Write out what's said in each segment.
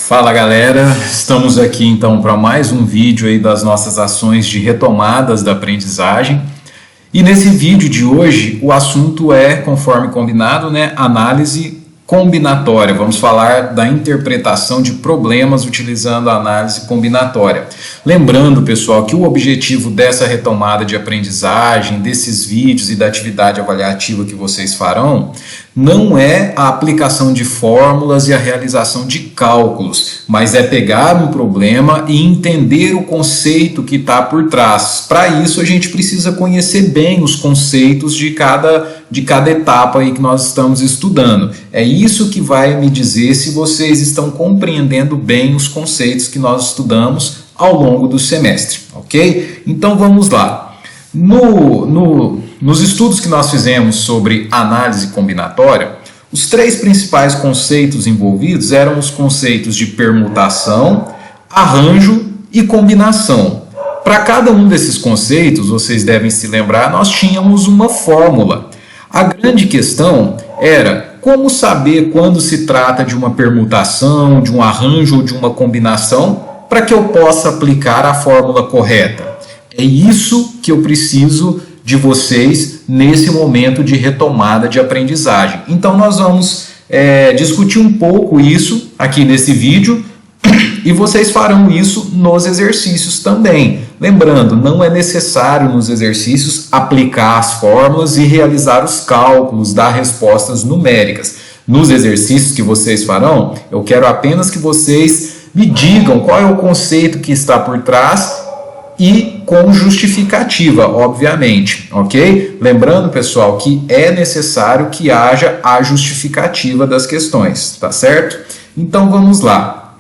Fala galera, estamos aqui então para mais um vídeo aí das nossas ações de retomadas da aprendizagem. E nesse vídeo de hoje o assunto é, conforme combinado, análise combinatória. Vamos falar da interpretação de problemas utilizando a análise combinatória. Lembrando, pessoal, que o objetivo dessa retomada de aprendizagem, desses vídeos e da atividade avaliativa que vocês farão, não é a aplicação de fórmulas e a realização de cálculos, mas é pegar um problema e entender o conceito que está por trás. Para isso, a gente precisa conhecer bem os conceitos de cada etapa aí que nós estamos estudando. É isso que vai me dizer se vocês estão compreendendo bem os conceitos que nós estudamos ao longo do semestre, ok? Então vamos lá. Nos estudos que nós fizemos sobre análise combinatória, os três principais conceitos envolvidos eram os conceitos de permutação, arranjo e combinação. Para cada um desses conceitos, vocês devem se lembrar, nós tínhamos uma fórmula. A grande questão era como saber quando se trata de uma permutação, de um arranjo ou de uma combinação, para que eu possa aplicar a fórmula correta. É isso que eu preciso de vocês nesse momento de retomada de aprendizagem. Então nós vamos discutir um pouco isso aqui nesse vídeo e vocês farão isso nos exercícios também. Lembrando, não é necessário nos exercícios aplicar as fórmulas e realizar os cálculos, dar respostas numéricas. Nos exercícios que vocês farão, eu quero apenas que vocês me digam qual é o conceito que está por trás e com justificativa, obviamente, ok? Lembrando, pessoal, que é necessário que haja a justificativa das questões, tá certo? Então vamos lá.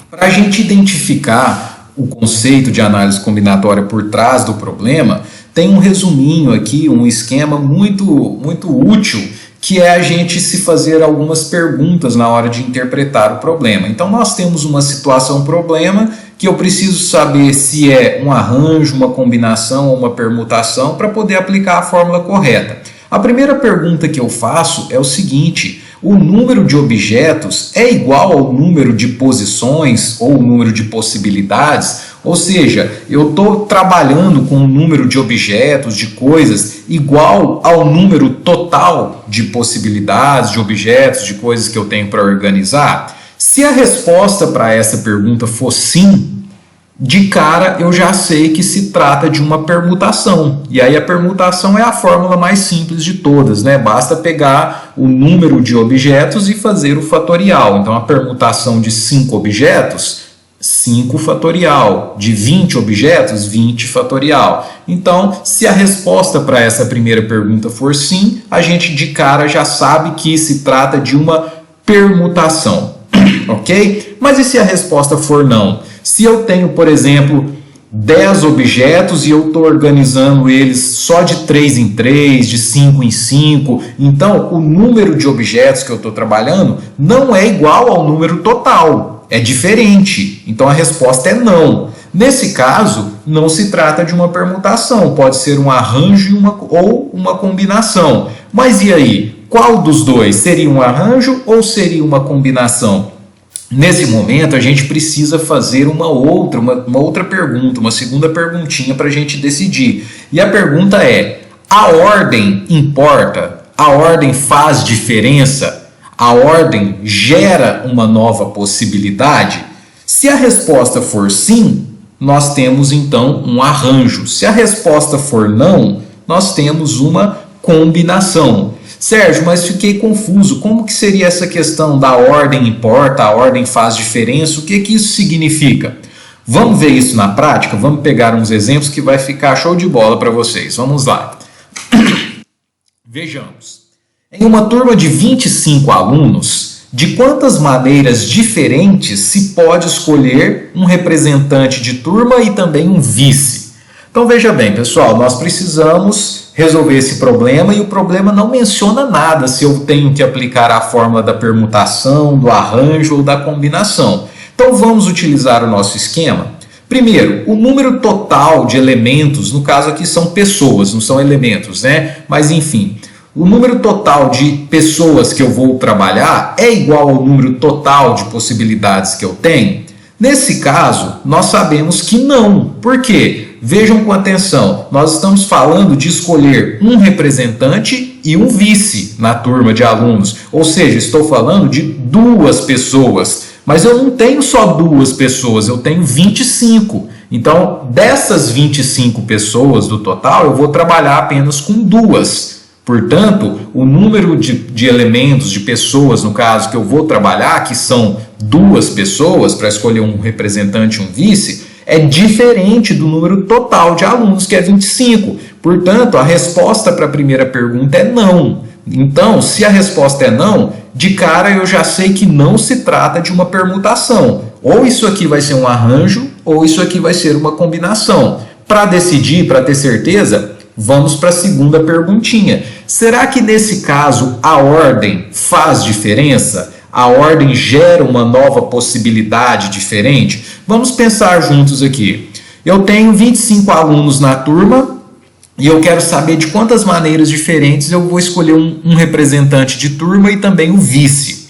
Para a gente identificar o conceito de análise combinatória por trás do problema, tem um resuminho aqui, um esquema muito útil, que é a gente se fazer algumas perguntas na hora de interpretar o problema. Então nós temos uma situação-problema que eu preciso saber se é um arranjo, uma combinação ou uma permutação para poder aplicar a fórmula correta. A primeira pergunta que eu faço é o seguinte: o número de objetos é igual ao número de posições ou o número de possibilidades? Ou seja, eu estou trabalhando com um número de objetos, de coisas, igual ao número total de possibilidades, de objetos, de coisas que eu tenho para organizar? Se a resposta para essa pergunta for sim, de cara eu já sei que se trata de uma permutação. E aí a permutação é a fórmula mais simples de todas, né? Basta pegar o número de objetos e fazer o fatorial. Então a permutação de 5 objetos, 5 fatorial. De 20 objetos, 20 fatorial. Então, se a resposta para essa primeira pergunta for sim, a gente de cara já sabe que se trata de uma permutação. Ok? Mas e se a resposta for não? Se eu tenho, por exemplo, 10 objetos e eu estou organizando eles só de 3 em 3, de 5 em 5, então o número de objetos que eu estou trabalhando não é igual ao número total, é diferente. Então a resposta é não. Nesse caso, não se trata de uma permutação, pode ser um arranjo ou uma combinação. Mas e aí? Qual dos dois? Seria um arranjo ou seria uma combinação? Nesse momento, a gente precisa fazer uma outra pergunta, uma segunda perguntinha para a gente decidir. E a pergunta é: a ordem importa? A ordem faz diferença? A ordem gera uma nova possibilidade? Se a resposta for sim, nós temos então um arranjo. Se a resposta for não, nós temos uma combinação. Sérgio, mas fiquei confuso. Como que seria essa questão da ordem importa, a ordem faz diferença? O que isso significa? Vamos ver isso na prática? Vamos pegar uns exemplos que vai ficar show de bola para vocês. Vamos lá. Vejamos. Em uma turma de 25 alunos, de quantas maneiras diferentes se pode escolher um representante de turma e também um vice? Então veja bem, pessoal, nós precisamos resolver esse problema e o problema não menciona nada se eu tenho que aplicar a fórmula da permutação, do arranjo ou da combinação. Então vamos utilizar o nosso esquema. Primeiro, o número total de elementos, no caso aqui são pessoas, não são elementos, né? Mas enfim, o número total de pessoas que eu vou trabalhar é igual ao número total de possibilidades que eu tenho? Nesse caso, nós sabemos que não. Por quê? Vejam com atenção, nós estamos falando de escolher um representante e um vice na turma de alunos. Ou seja, estou falando de 2 pessoas. Mas eu não tenho só 2 pessoas, eu tenho 25. Então, dessas 25 pessoas do total, eu vou trabalhar apenas com 2. Portanto, o número de elementos, de pessoas, no caso, que eu vou trabalhar, que são 2 pessoas, para escolher um representante e um vice, é diferente do número total de alunos, que é 25. Portanto, a resposta para a primeira pergunta é não. Então, se a resposta é não, de cara eu já sei que não se trata de uma permutação. Ou isso aqui vai ser um arranjo, ou isso aqui vai ser uma combinação. Para decidir, para ter certeza, vamos para a segunda perguntinha. Será que nesse caso a ordem faz diferença? A ordem gera uma nova possibilidade diferente? Vamos pensar juntos aqui. Eu tenho 25 alunos na turma e eu quero saber de quantas maneiras diferentes eu vou escolher um representante de turma e também o vice.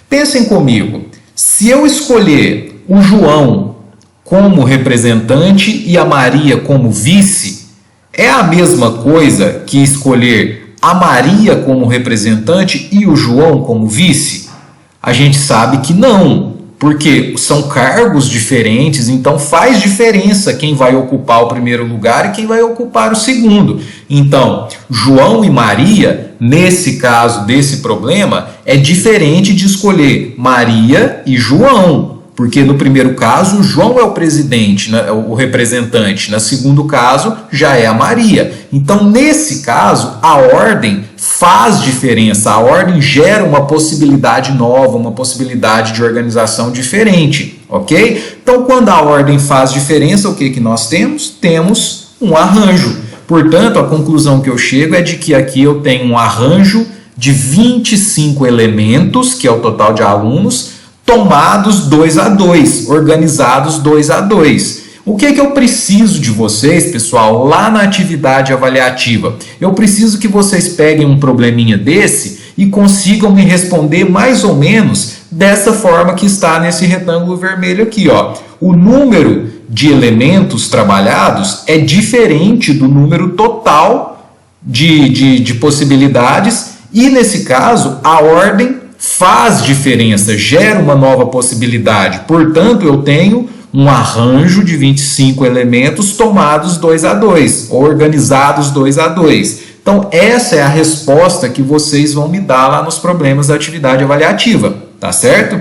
Pensem comigo, se eu escolher o João como representante e a Maria como vice, é a mesma coisa que escolher a Maria como representante e o João como vice? A gente sabe que não, porque são cargos diferentes, então faz diferença quem vai ocupar o primeiro lugar e quem vai ocupar o segundo. Então, João e Maria, nesse caso desse problema, é diferente de escolher Maria e João, porque no primeiro caso o João é o presidente, o representante, no segundo caso já é a Maria. Então, nesse caso, a ordem faz diferença, a ordem gera uma possibilidade nova, uma possibilidade de organização diferente, ok? Então, quando a ordem faz diferença, o que nós temos? Temos um arranjo. Portanto, a conclusão que eu chego é de que aqui eu tenho um arranjo de 25 elementos, que é o total de alunos, tomados 2 a 2, organizados 2 a 2. O que eu preciso de vocês, pessoal, lá na atividade avaliativa? Eu preciso que vocês peguem um probleminha desse e consigam me responder mais ou menos dessa forma que está nesse retângulo vermelho aqui, ó. O número de elementos trabalhados é diferente do número total de possibilidades e, nesse caso, a ordem faz diferença, gera uma nova possibilidade. Portanto, eu tenho um arranjo de 25 elementos tomados 2 a 2, organizados 2 a 2. Então, essa é a resposta que vocês vão me dar lá nos problemas da atividade avaliativa, tá certo?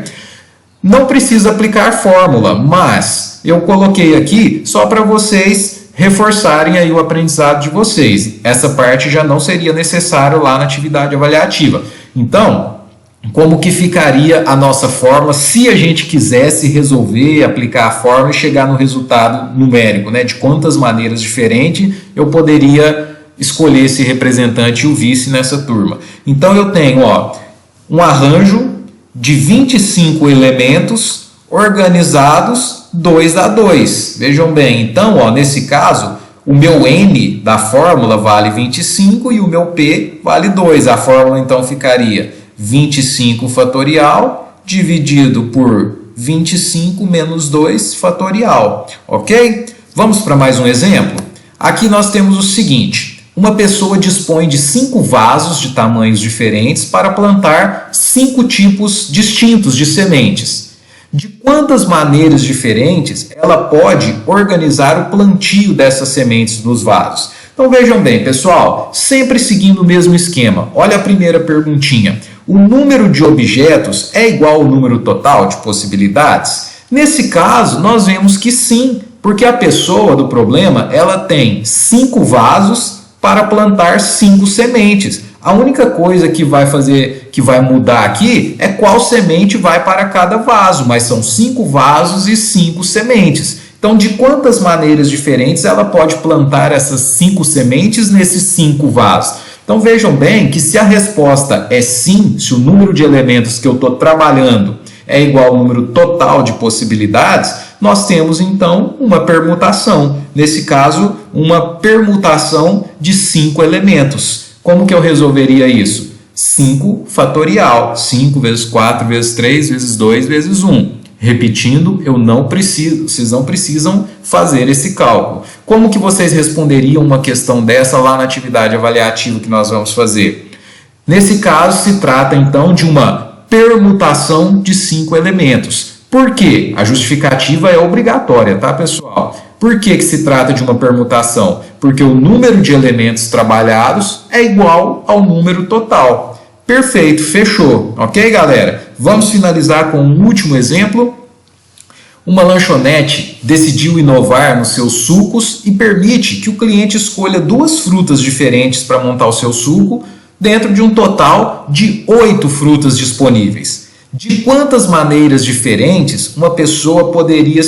Não precisa aplicar fórmula, mas eu coloquei aqui só para vocês reforçarem aí o aprendizado de vocês. Essa parte já não seria necessário lá na atividade avaliativa. Então, como que ficaria a nossa fórmula se a gente quisesse resolver, aplicar a fórmula e chegar no resultado numérico, né? De quantas maneiras diferentes eu poderia escolher esse representante e o vice nessa turma. Então eu tenho, ó, um arranjo de 25 elementos organizados 2 a 2. Vejam bem, então, ó, nesse caso, o meu N da fórmula vale 25 e o meu P vale 2. A fórmula então ficaria 25 fatorial dividido por 25 menos 2 fatorial, ok? Vamos para mais um exemplo? Aqui nós temos o seguinte: uma pessoa dispõe de 5 vasos de tamanhos diferentes para plantar 5 tipos distintos de sementes. De quantas maneiras diferentes ela pode organizar o plantio dessas sementes nos vasos? Então vejam bem, pessoal, sempre seguindo o mesmo esquema. Olha a primeira perguntinha. O número de objetos é igual ao número total de possibilidades? Nesse caso, nós vemos que sim, porque a pessoa do problema ela tem 5 vasos para plantar 5 sementes. A única coisa que vai mudar aqui é qual semente vai para cada vaso, mas são 5 vasos e 5 sementes. Então, de quantas maneiras diferentes ela pode plantar essas 5 sementes nesses 5 vasos? Então, vejam bem que se a resposta é sim, se o número de elementos que eu estou trabalhando é igual ao número total de possibilidades, nós temos, então, uma permutação. Nesse caso, uma permutação de 5 elementos. Como que eu resolveria isso? 5 fatorial, 5 vezes 4 vezes 3 vezes 2 vezes 1. Repetindo, vocês não precisam fazer esse cálculo. Como que vocês responderiam uma questão dessa lá na atividade avaliativa que nós vamos fazer? Nesse caso, se trata então de uma permutação de 5 elementos. Por quê? A justificativa é obrigatória, tá, pessoal? Por que se trata de uma permutação? Porque o número de elementos trabalhados é igual ao número total. Perfeito, fechou. Ok, galera? Vamos finalizar com um último exemplo. Uma lanchonete decidiu inovar nos seus sucos e permite que o cliente escolha 2 frutas diferentes para montar o seu suco, dentro de um total de 8 frutas disponíveis. De quantas maneiras diferentes uma pessoa poderia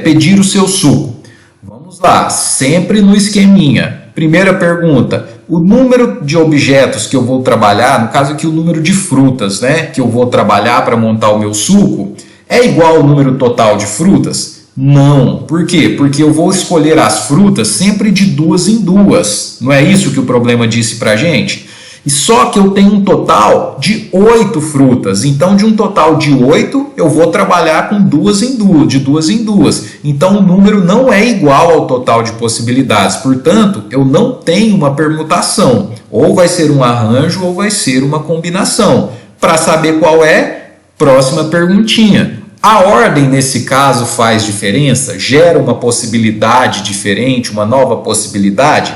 pedir o seu suco? Vamos lá, sempre no esqueminha. Primeira pergunta, o número de objetos que eu vou trabalhar, no caso aqui o número de frutas, né, que eu vou trabalhar para montar o meu suco, é igual ao número total de frutas? Não. Por quê? Porque eu vou escolher as frutas sempre de 2 em 2. Não é isso que o problema disse para a gente? E só que eu tenho um total de 8 frutas. Então, de um total de 8, eu vou trabalhar com 2 em 2, de 2 em 2. Então, o número não é igual ao total de possibilidades. Portanto, eu não tenho uma permutação. Ou vai ser um arranjo ou vai ser uma combinação. Para saber qual é, próxima perguntinha. A ordem, nesse caso, faz diferença? Gera uma possibilidade diferente, uma nova possibilidade?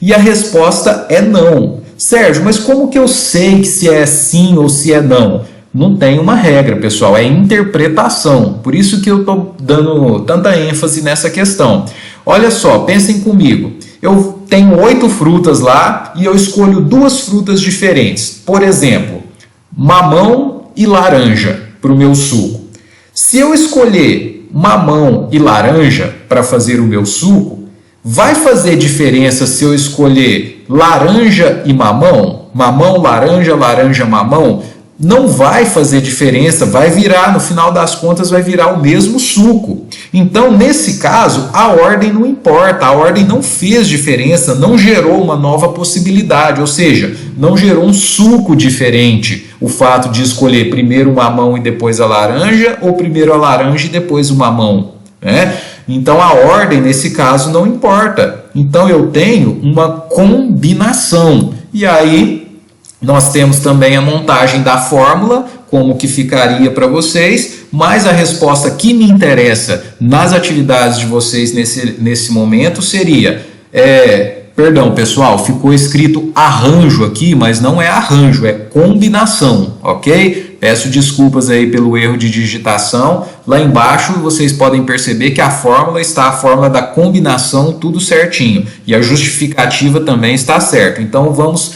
E a resposta é não. Sérgio, mas como que eu sei que se é sim ou se é não? Não tem uma regra, pessoal, é interpretação. Por isso que eu estou dando tanta ênfase nessa questão. Olha só, pensem comigo. Eu tenho 8 frutas lá e eu escolho 2 frutas diferentes. Por exemplo, mamão e laranja para o meu suco. Se eu escolher mamão e laranja para fazer o meu suco, vai fazer diferença se eu escolher laranja e mamão? Mamão, laranja, laranja, mamão? Não vai fazer diferença, vai virar, no final das contas, vai virar o mesmo suco. Então, nesse caso, a ordem não importa, a ordem não fez diferença, não gerou uma nova possibilidade, ou seja, não gerou um suco diferente. O fato de escolher primeiro o mamão e depois a laranja, ou primeiro a laranja e depois o mamão, né? Então, a ordem, nesse caso, não importa. Então, eu tenho uma combinação. E aí, nós temos também a montagem da fórmula, como que ficaria para vocês, mas a resposta que me interessa nas atividades de vocês nesse momento seria... Perdão, pessoal, ficou escrito arranjo aqui, mas não é arranjo, é combinação, ok? Peço desculpas aí pelo erro de digitação. Lá embaixo vocês podem perceber que a fórmula da combinação, tudo certinho. E a justificativa também está certa. Então vamos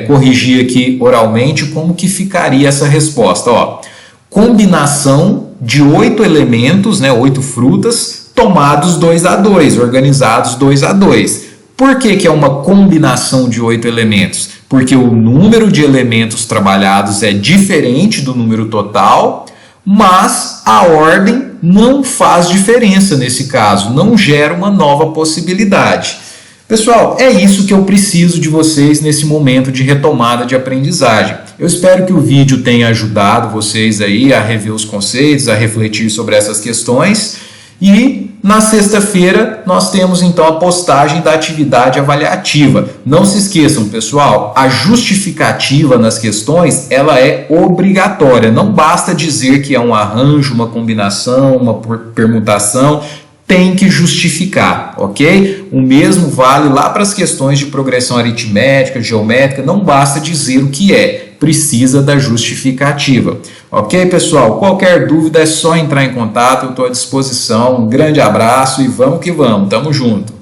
corrigir aqui oralmente como que ficaria essa resposta. Ó, combinação de 8 elementos, né, 8 frutas, tomados 2 a 2, organizados 2 a 2. Por que é uma combinação de 8 elementos? Porque o número de elementos trabalhados é diferente do número total, mas a ordem não faz diferença nesse caso, não gera uma nova possibilidade. Pessoal, é isso que eu preciso de vocês nesse momento de retomada de aprendizagem. Eu espero que o vídeo tenha ajudado vocês aí a rever os conceitos, a refletir sobre essas questões. E na sexta-feira nós temos então a postagem da atividade avaliativa. Não se esqueçam, pessoal, a justificativa nas questões ela é obrigatória. Não basta dizer que é um arranjo, uma combinação, uma permutação. Tem que justificar, ok? O mesmo vale lá para as questões de progressão aritmética, geométrica. Não basta dizer o que é, precisa da justificativa. Ok, pessoal? Qualquer dúvida é só entrar em contato, eu estou à disposição. Um grande abraço e vamos que vamos, tamo junto!